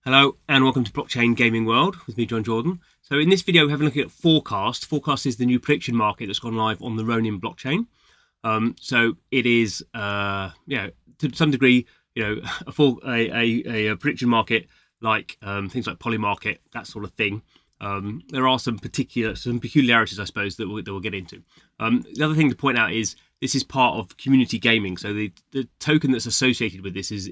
Hello and welcome to Blockchain Gaming World with me, John Jordan. So in this video, we're having a look at FORKAST. FORKAST is the new prediction market that's gone live on the Ronin blockchain. So it is, to some degree, a prediction market like things like Polymarket, that sort of thing. There are some peculiarities, I suppose, that we'll get into. The other thing to point out is this is part of community gaming. So the token that's associated with this is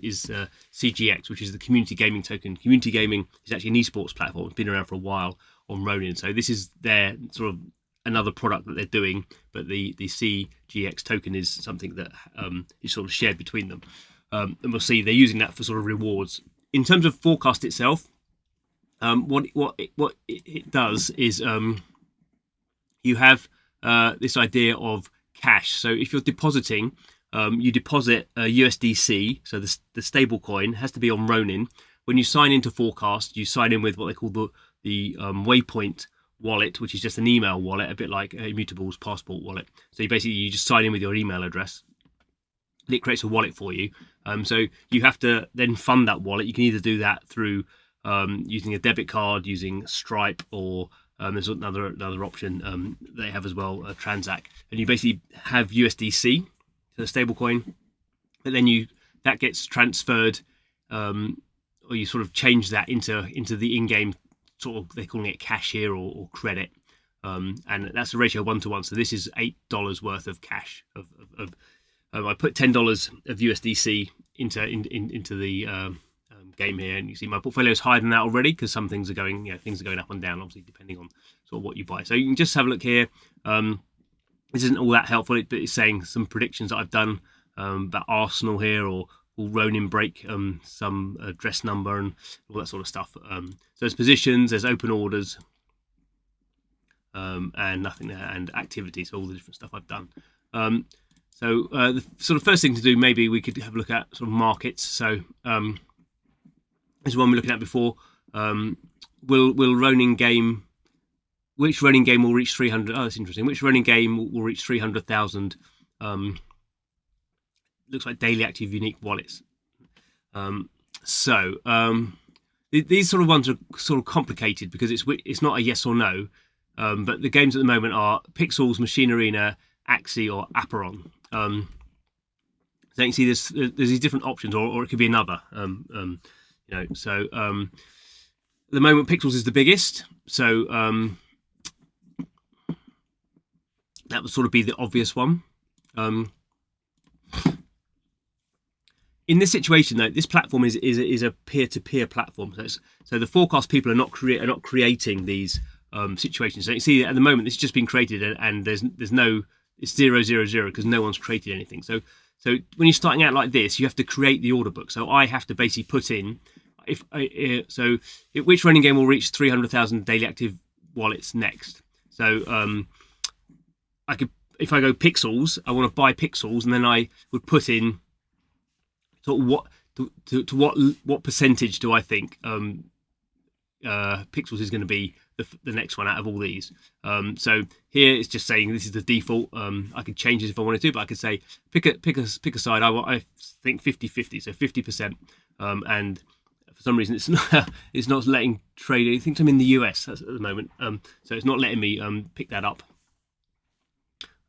CGX, which is the community gaming token. Community gaming is actually an esports platform. It's been around for a while on Ronin. So this is their sort of another product that they're doing, but the CGX token is something that is sort of shared between them. And we'll see they're using that for sort of rewards. In terms of FORKAST itself, what it does is you have this idea of cash. So if you're depositing, you deposit USDC, so the stable coin has to be on Ronin. When you sign into FORKAST, you sign in with what they call the Waypoint wallet, which is just an email wallet, a bit like Immutable's passport wallet. So you just sign in with your email address. It creates a wallet for you. So you have to then fund that wallet. You can either do that through using a debit card, using Stripe, or there's another option they have as well, Transact. And you basically have USDC, the stablecoin, but then that gets transferred, or you sort of change that into the in-game sort of, they're calling it cash here or credit, and that's a ratio 1-to-1. So this is $8 worth of cash. I put $10 of USDC into the game here, and you see my portfolio is higher than that already because some things are going, things are going up and down, obviously depending on sort of what you buy. So you can just have a look here. This isn't all that helpful, but it's saying some predictions that I've done about Arsenal here, or will Ronin break some address number and all that sort of stuff. So there's positions, there's open orders, and nothing there, and activity, so all the different stuff I've done. So the sort of first thing to do, maybe we could have a look at sort of markets. So this is one we're looking at before. Will Ronin game? Which Ronin game will reach 300? Oh, that's interesting. Which Ronin game will reach 300,000? Looks like daily active unique wallets. These sort of ones are sort of complicated because it's not a yes or no. But the games at the moment are Pixels, Machine Arena, Axie, or Aperon. So you can see there's these different options, or it could be another. So at the moment Pixels is the biggest. So that would sort of be the obvious one. In this situation, though, this platform is a peer-to-peer platform. So the FORKAST people are not creating these situations. So you see at the moment this has just been created, and there's no, it's 000 because no one's created anything. So when you're starting out like this, you have to create the order book. So I have to basically put in which running game will reach 300,000 daily active wallets next. So if I go Pixels, I want to buy Pixels, and then I would put in sort of what percentage do I think Pixels is going to be the next one out of all these. So here it's just saying this is the default. I could change this if I wanted to, but I could say pick a side. I think 50-50, so 50%, and for some reason it's not letting trade. I think I'm in the US at the moment, so it's not letting me pick that up.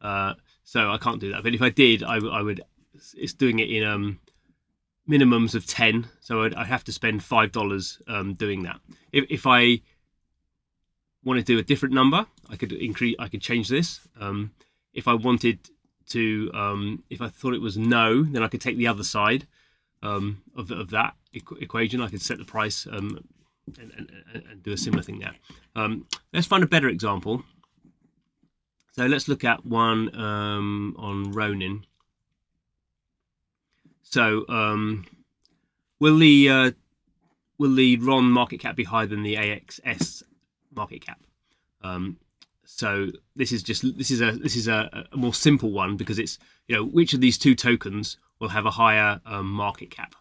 So I can't do that. But if I did, I would. It's doing it in minimums of 10, so I'd have to spend $5 doing that. If I want to do a different number, I could change this. If I wanted to, if I thought it was no, then I could take the other side of that equation. I could set the price and do a similar thing there. Let's find a better example. So let's look at one on Ronin. So will the RON market cap be higher than the AXS market cap? So this is a more simple one because it's, which of these two tokens will have a higher market cap.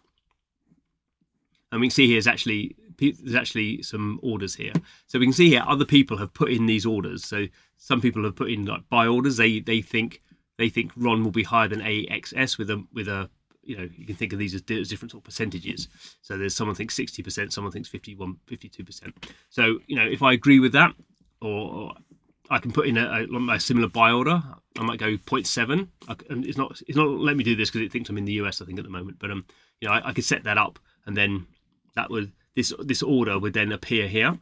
And we can see here there's actually some orders here. So we can see here other people have put in these orders. So some people have put in like buy orders. They think RON will be higher than AXS with a you can think of these as different sort of percentages. So there's someone thinks 60%, someone thinks 51, 52%. So if I agree with that, or I can put in a similar buy order. I might go 0.7. It's not let me do this because it thinks I'm in the US, I think, at the moment. But I could set that up, and then that would this order would then appear here.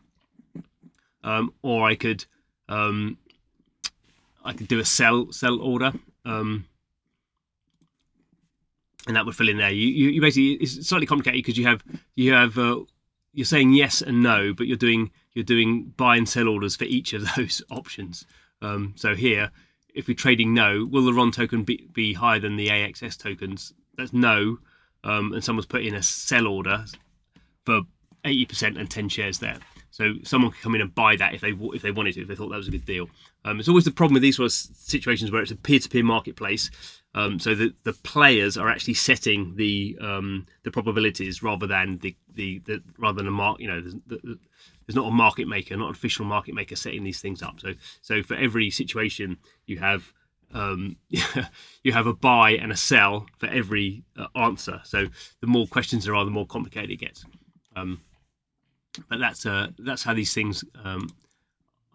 Or I could do a sell order, and that would fill in there. You basically, it's slightly complicated because you're saying yes and no, but you're doing buy and sell orders for each of those options. So here, if we're trading no, will the RON token be higher than the AXS tokens? That's no, and someone's put in a sell order for 80% and 10 shares there. So someone could come in and buy that if they wanted to, if they thought that was a good deal. It's always the problem with these sort of situations where it's a peer-to-peer marketplace. So the players are actually setting the probabilities rather than a mark. There's not a market maker, not an official market maker setting these things up. So for every situation, you have a buy and a sell for every answer. So the more questions there are, the more complicated it gets. But that's how these things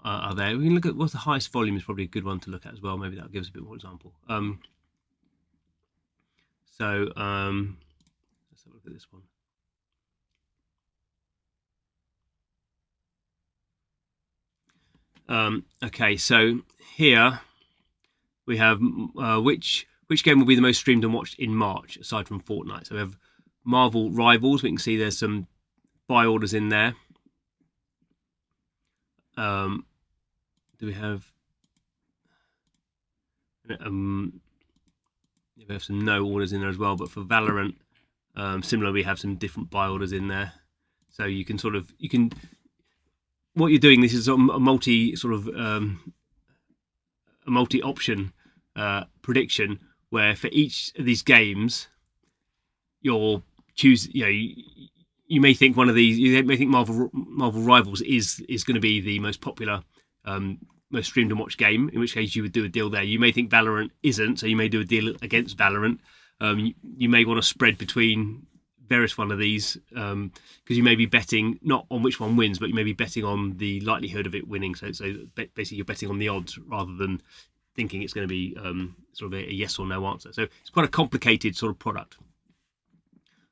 are there. We can look at what's the highest volume is probably a good one to look at as well. Maybe that'll give us a bit more example. Let's have a look at this one. Okay, so here we have which game will be the most streamed and watched in March aside from Fortnite. So we have Marvel Rivals. We can see there's some buy orders in there. Do we have? We have some no orders in there as well. But for Valorant, similar, we have some different buy orders in there. So you can what you're doing. This is a multi-option prediction where for each of these games, you'll choose. You may think one of these. You may think Marvel Rivals is going to be the most popular, most streamed and watched game. In which case, you would do a deal there. You may think Valorant isn't, so you may do a deal against Valorant. You may want to spread between various one of these because you may be betting not on which one wins, but you may be betting on the likelihood of it winning. So basically, you're betting on the odds rather than thinking it's going to be sort of a yes or no answer. So it's quite a complicated sort of product.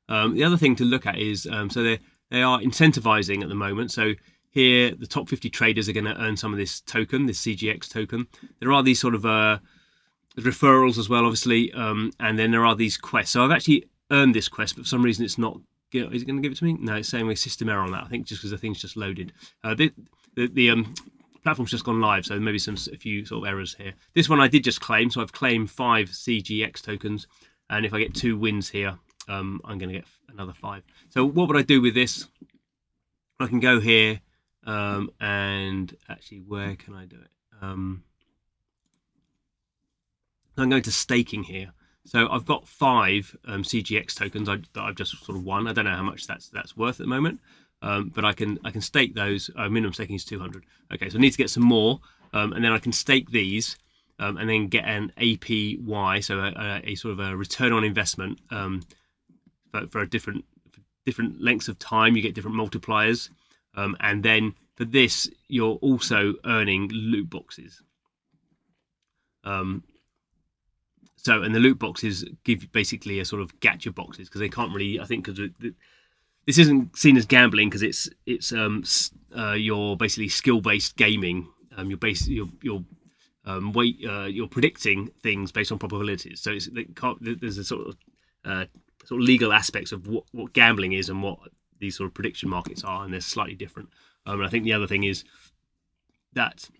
The other thing to look at is so they are incentivizing at the moment. So here, the top 50 traders are going to earn some of this token, this CGX token. There are these sort of referrals as well, obviously, and then there are these quests. So I've actually earned this quest, but for some reason it's not. Is it going to give it to me? No, it's saying a system error on that. I think just because the thing's just loaded. The platform's just gone live, so maybe a few sort of errors here. This one I did just claim, so I've claimed 5 CGX tokens, and if I get 2 wins here, I'm going to get another 5. So what would I do with this? I can go here, and actually, where can I do it? I'm going to staking here. So I've got 5 CGX tokens that I've just sort of won. I don't know how much that's worth at the moment, but I can stake those. Minimum staking is 200. Okay, so I need to get some more, and then I can stake these, and then get an APY, so a sort of a return on investment for different lengths of time. You get different multipliers, and then for this you're also earning loot boxes. And the loot boxes give basically a sort of gacha boxes because they can't really, I think, because this isn't seen as gambling because it's you're basically skill-based gaming. You're predicting things based on probabilities. So there's a sort of legal aspects of what gambling is and what these sort of prediction markets are, and they're slightly different. And I think the other thing is that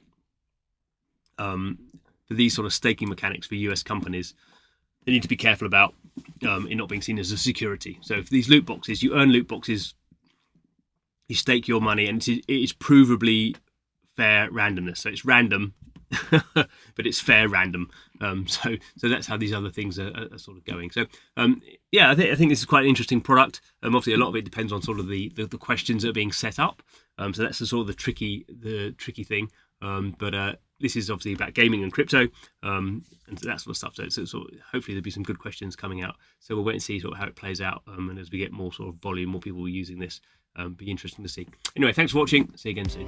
for these sort of staking mechanics for US companies, they need to be careful about it not being seen as a security. So if these loot boxes, you earn loot boxes, you stake your money, and it is provably fair randomness. So it's random, but it's fair random. So that's how these other things are sort of going. So I think this is quite an interesting product. Obviously, a lot of it depends on sort of the questions that are being set up. So that's the sort of the tricky thing. But this is obviously about gaming and crypto, and that sort of stuff. So sort of, hopefully there'll be some good questions coming out. So we'll wait and see sort of how it plays out. And as we get more sort of volume, more people using this, be interesting to see. Anyway, thanks for watching. See you again soon.